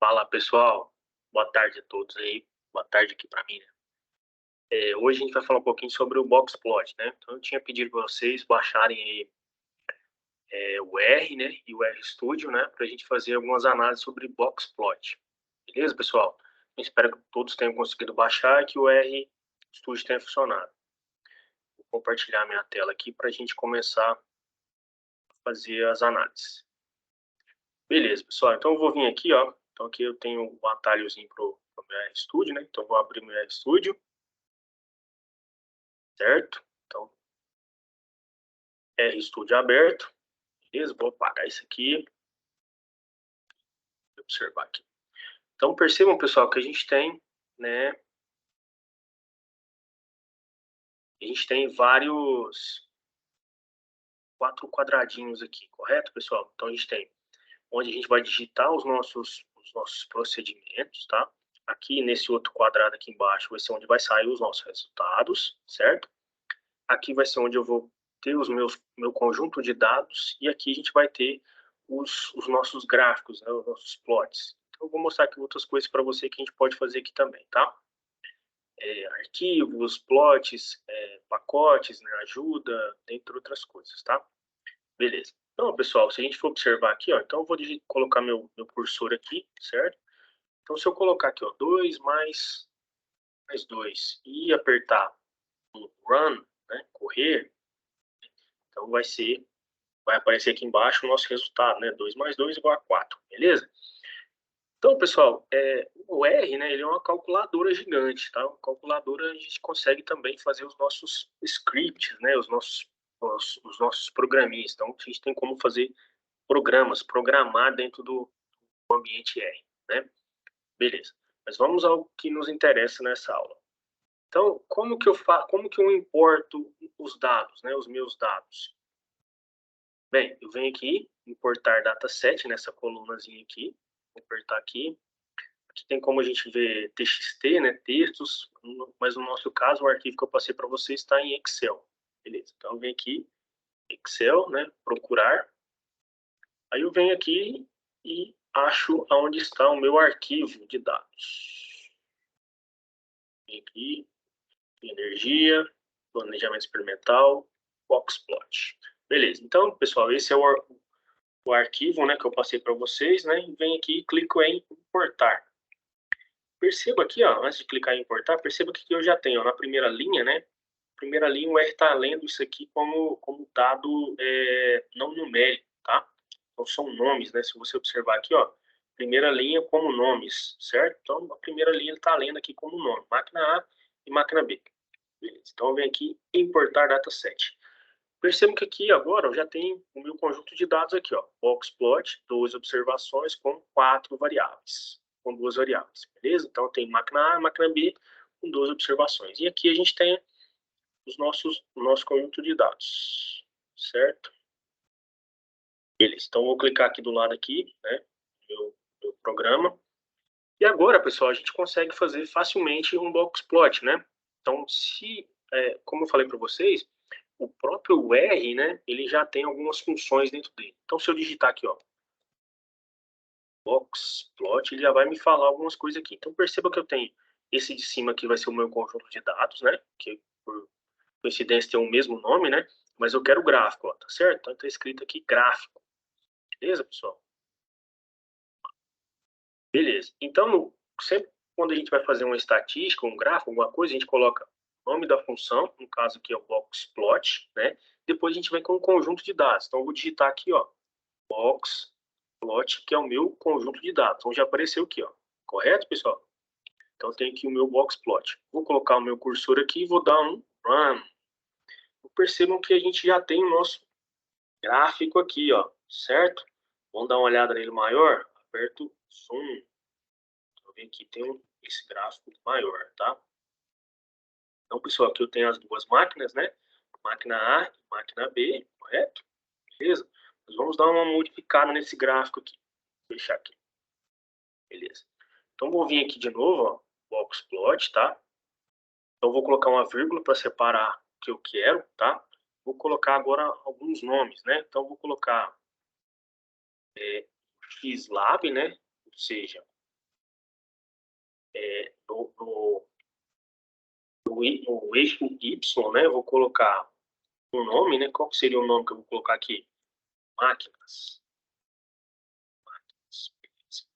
Fala pessoal, boa tarde a todos aí, boa tarde aqui para mim, né? Hoje a gente vai falar um pouquinho sobre o Boxplot, né? Então eu tinha pedido para vocês baixarem aí, o R, né, e o RStudio, né, para a gente fazer algumas análises sobre Boxplot. Beleza, pessoal? Eu espero que todos tenham conseguido baixar e que o RStudio tenha funcionado. Vou compartilhar minha tela aqui para a gente começar a fazer as análises. Beleza, pessoal, então eu vou vir aqui, ó. Então aqui eu tenho o atalhozinho para o meu RStudio, né? Então eu vou abrir meu RStudio. Certo? Então, RStudio aberto. Beleza? Vou apagar isso aqui. Vou observar aqui. Então, percebam, pessoal, que a gente tem, né? A gente tem quatro quadradinhos aqui, correto, pessoal? Então, a gente tem onde a gente vai digitar os nossos procedimentos, tá? Aqui, nesse outro quadrado aqui embaixo, vai ser onde vai sair os nossos resultados, certo? Aqui vai ser onde eu vou ter meu conjunto de dados, e aqui a gente vai ter os nossos gráficos, né, os nossos plots. Então, eu vou mostrar aqui outras coisas para você que a gente pode fazer aqui também, tá? Arquivos, plots, pacotes, né, ajuda, dentre outras coisas, tá? Beleza. Então, pessoal, se a gente for observar aqui, ó, então eu vou colocar meu cursor aqui, certo? Então, se eu colocar aqui, ó, 2 mais 2 e apertar o Run, né, correr, então vai aparecer aqui embaixo o nosso resultado, né? 2 mais 2 igual a 4, beleza? Então, pessoal, o R, né, ele é uma calculadora gigante, tá? Uma calculadora, a gente consegue também fazer os nossos scripts, né? Os nossos programinhas. Então, a gente tem como fazer programar dentro do ambiente R, né? Beleza. Mas vamos ao que nos interessa nessa aula. Então, como que eu importo os dados, né? Os meus dados? Bem, eu venho aqui, importar dataset nessa colunazinha aqui. Vou apertar aqui. Aqui tem como a gente ver TXT, né, textos, mas no nosso caso o arquivo que eu passei para vocês está em Excel. Beleza, então eu venho aqui, Excel, né, procurar. Aí eu venho aqui e acho aonde está o meu arquivo de dados. Vem aqui, energia, planejamento experimental, Boxplot. Beleza, então, pessoal, esse é o arquivo, né, que eu passei para vocês, né, e venho aqui e clico em importar. Perceba aqui, ó, antes de clicar em importar, perceba que eu já tenho, ó, na primeira linha, né, primeira linha o R está lendo isso aqui como dado não numérico, tá? Então são nomes, né, se você observar aqui, ó, primeira linha como nomes, certo? Então a primeira linha ele está lendo aqui como nome, máquina A e máquina B. Beleza, então eu venho aqui importar dataset. Percebo que aqui agora eu já tenho o meu conjunto de dados aqui, ó, boxplot, 12 observações com 4 variáveis, com 2 variáveis, beleza? Então tem máquina A, máquina B, com 12 observações. E aqui a gente tem o nosso conjunto de dados, certo? Beleza, então eu vou clicar aqui do lado aqui, né, meu programa. E agora, pessoal, a gente consegue fazer facilmente um boxplot, né? Então, como eu falei para vocês, o próprio R, né, ele já tem algumas funções dentro dele. Então, se eu digitar aqui, ó, boxplot, ele já vai me falar algumas coisas aqui. Então, perceba que eu tenho esse de cima aqui vai ser o meu conjunto de dados, né, que por coincidência tem o mesmo nome, né, mas eu quero gráfico, ó, tá certo? Então, tá escrito aqui gráfico. Beleza, pessoal? Beleza. Então, sempre quando a gente vai fazer uma estatística, um gráfico, alguma coisa, a gente coloca o nome da função, no caso aqui é o boxplot, né? Depois a gente vem com um conjunto de dados. Então, eu vou digitar aqui, ó, boxplot, que é o meu conjunto de dados. Então, já apareceu aqui, ó. Correto, pessoal? Então, tem aqui o meu boxplot. Vou colocar o meu cursor aqui e vou dar um run. Percebam que a gente já tem o nosso gráfico aqui, ó, certo? Vamos dar uma olhada nele maior? Aperto zoom. Aqui tem esse gráfico maior, tá? Então, pessoal, aqui eu tenho as duas máquinas, né? Máquina A e máquina B, correto? Beleza? Nós vamos dar uma modificada nesse gráfico aqui. Vou fechar aqui. Beleza. Então, vou vir aqui de novo, ó, boxplot, tá? Então, vou colocar uma vírgula para separar o que eu quero, tá? Vou colocar agora alguns nomes, né? Então, vou colocar xlab, né? Ou seja, no eixo Y, né, eu vou colocar um nome, né? Qual que seria o nome que eu vou colocar aqui? Máquinas.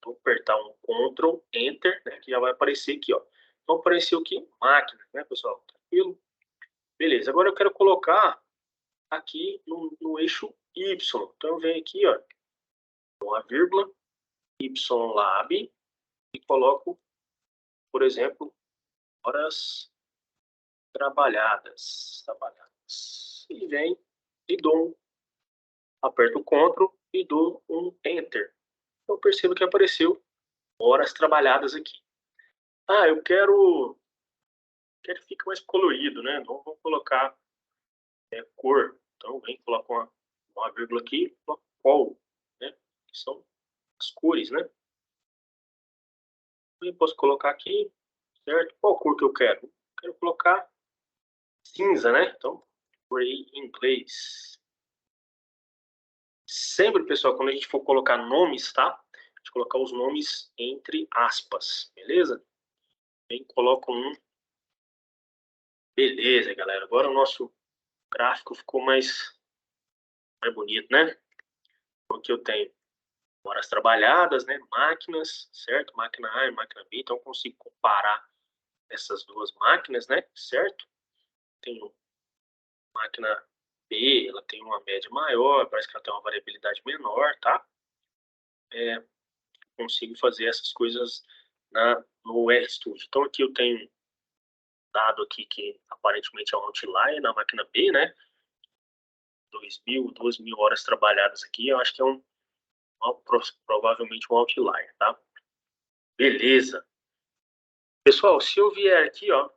Vou apertar um Ctrl, Enter, né, que já vai aparecer aqui, ó. Então apareceu aqui máquinas, né, pessoal? Tranquilo? Beleza, agora eu quero colocar aqui no eixo Y. Então eu venho aqui, ó, uma vírgula, YLab, e coloco, por exemplo, horas trabalhadas. E vem e aperto o Ctrl e dou um Enter. Então eu percebo que apareceu horas trabalhadas aqui. Ah, eu quero que fique mais colorido, né? Então vou colocar cor. Então vem colocar uma vírgula aqui, uma col, né? Que são as cores, né? Eu posso colocar aqui, certo? Qual cor que eu quero? Quero colocar cinza, né? Então, por aí em inglês. Sempre, pessoal, quando a gente for colocar nomes, tá? A gente colocar os nomes entre aspas, beleza? Vem, coloco um. Beleza, galera. Agora o nosso gráfico ficou mais bonito, né? Porque eu tenho horas trabalhadas, né? Máquinas, certo? Máquina A e máquina B. Então, eu consigo comparar essas duas máquinas, né? Certo? Tenho máquina B, ela tem uma média maior, parece que ela tem uma variabilidade menor, tá? Consigo fazer essas coisas no RStudio. Então, aqui eu tenho um dado aqui que aparentemente é um outlier na máquina B, né? 2.000 horas trabalhadas aqui, eu acho que é provavelmente um outlier, tá? Beleza. Pessoal, se eu vier aqui, ó,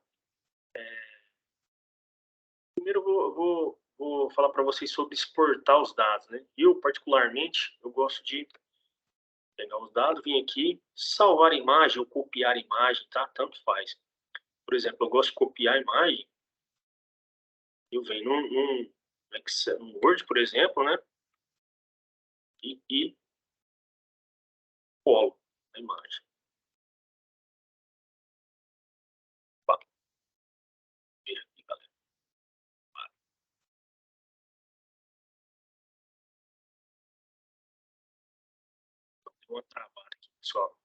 primeiro eu vou falar para vocês sobre exportar os dados, né? Eu, particularmente, eu gosto de pegar os dados, vir aqui, salvar a imagem ou copiar a imagem, tá? Tanto faz. Por exemplo, eu gosto de copiar a imagem, eu venho num Excel, no Word, por exemplo, né? E colo a imagem. Uma travada aqui, pessoal.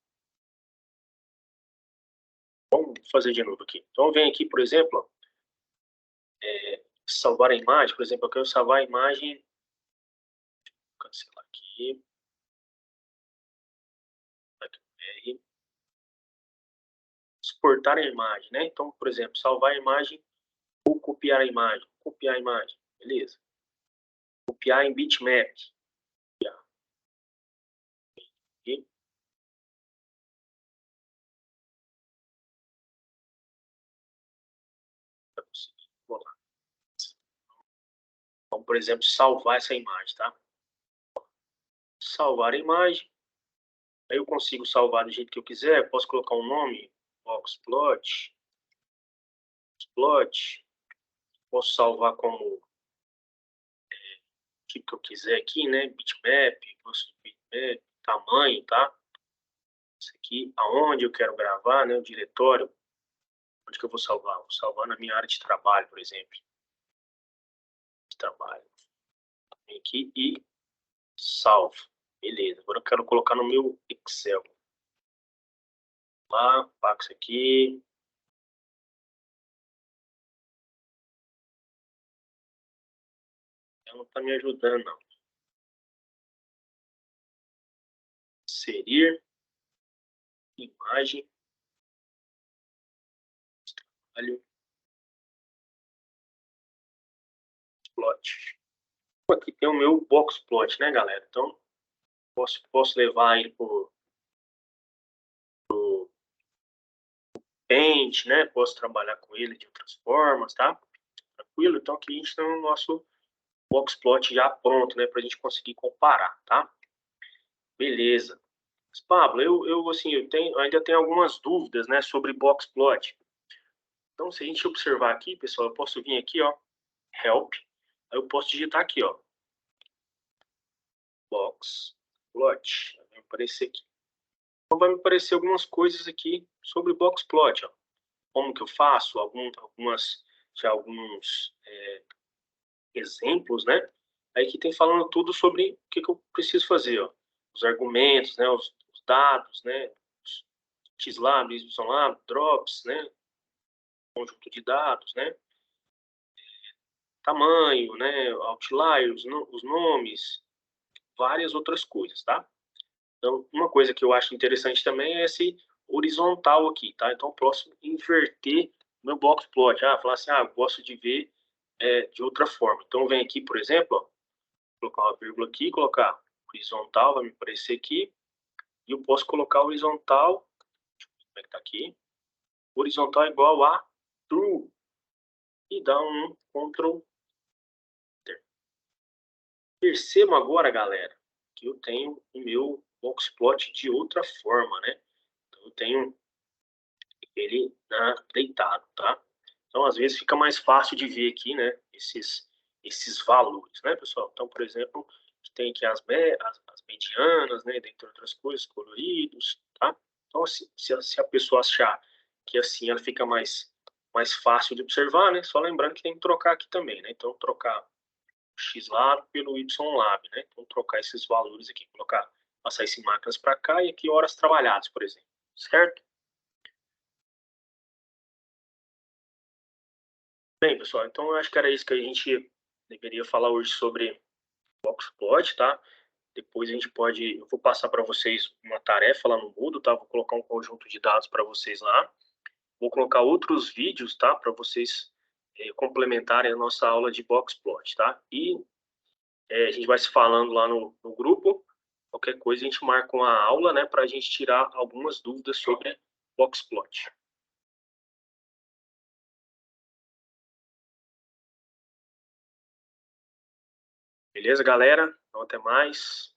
Vamos fazer de novo aqui. Então, vem aqui, por exemplo, salvar a imagem. Por exemplo, eu quero salvar a imagem. Vou cancelar aqui. Exportar a imagem, né? Então, por exemplo, salvar a imagem ou copiar a imagem. Copiar a imagem, beleza. Copiar em bitmap. Copiar. E vou lá. Então, por exemplo, salvar essa imagem, tá? Salvar a imagem. Aí eu consigo salvar do jeito que eu quiser. Eu posso colocar um nome, boxplot, plot. Posso salvar como tipo que eu quiser aqui, né? Bitmap, bitmap, tamanho, tá? Isso aqui, aonde eu quero gravar, né? O diretório. Onde que eu vou salvar? Vou salvar na minha área de trabalho, por exemplo. De trabalho. Vem aqui e salvo. Beleza. Agora eu quero colocar no meu Excel. Lá, apago isso aqui. Ela não está me ajudando, não. Inserir. Imagem. Trabalho. Plot. Aqui tem o meu boxplot, né, galera? Então, posso levar ele pro Paint, né? Posso trabalhar com ele de outras formas, tá? Tranquilo? Então, aqui a gente tem o nosso boxplot já pronto, né? Para a gente conseguir comparar, tá? Beleza. Mas, Pablo, assim, ainda tenho algumas dúvidas, né, sobre boxplot. Então, se a gente observar aqui, pessoal, eu posso vir aqui, ó, Help. Aí eu posso digitar aqui, ó, boxplot. Vai aparecer aqui. Então, vai me aparecer algumas coisas aqui sobre boxplot, ó. como que eu faço, alguns exemplos, né? Aí que tem falando tudo sobre o que eu preciso fazer, ó. Os argumentos, né? Os dados, né? Os XLab, YLab, drops, né? Conjunto de dados, né? Tamanho, né? Outliers, os nomes, várias outras coisas, tá? Então, uma coisa que eu acho interessante também é esse horizontal aqui, tá? Então, eu posso inverter meu box plot. Falar assim, eu gosto de ver de outra forma. Então, vem aqui, por exemplo, ó, colocar uma vírgula aqui, colocar horizontal, vai me aparecer aqui. E eu posso colocar horizontal, deixa eu ver como é que tá aqui. Horizontal é igual a true. E dá um Ctrl Enter. Percebam agora, galera, que eu tenho o meu box plot de outra forma, né? Então, eu tenho ele deitado, tá? Então, às vezes, fica mais fácil de ver aqui, né? Esses valores, né, pessoal? Então, por exemplo, tem aqui as medianas, né? Dentre outras coisas, coloridos, tá? Então, se a pessoa achar que assim ela fica mais fácil de observar, né? Só lembrando que tem que trocar aqui também, né? Então, trocar o XLab pelo YLab, né? Então, trocar esses valores aqui, passar esse máquinas para cá e aqui horas trabalhadas, por exemplo, certo? Bem, pessoal, então eu acho que era isso que a gente deveria falar hoje sobre Boxplot, tá? Depois a gente pode, eu vou passar para vocês uma tarefa lá no Moodle, tá? Vou colocar um conjunto de dados para vocês lá. Vou colocar outros vídeos, tá? Para vocês complementarem a nossa aula de Boxplot, tá? E a gente vai se falando lá no grupo. Qualquer coisa a gente marca uma aula, né? Para a gente tirar algumas dúvidas sobre Boxplot. Beleza, galera? Então, até mais.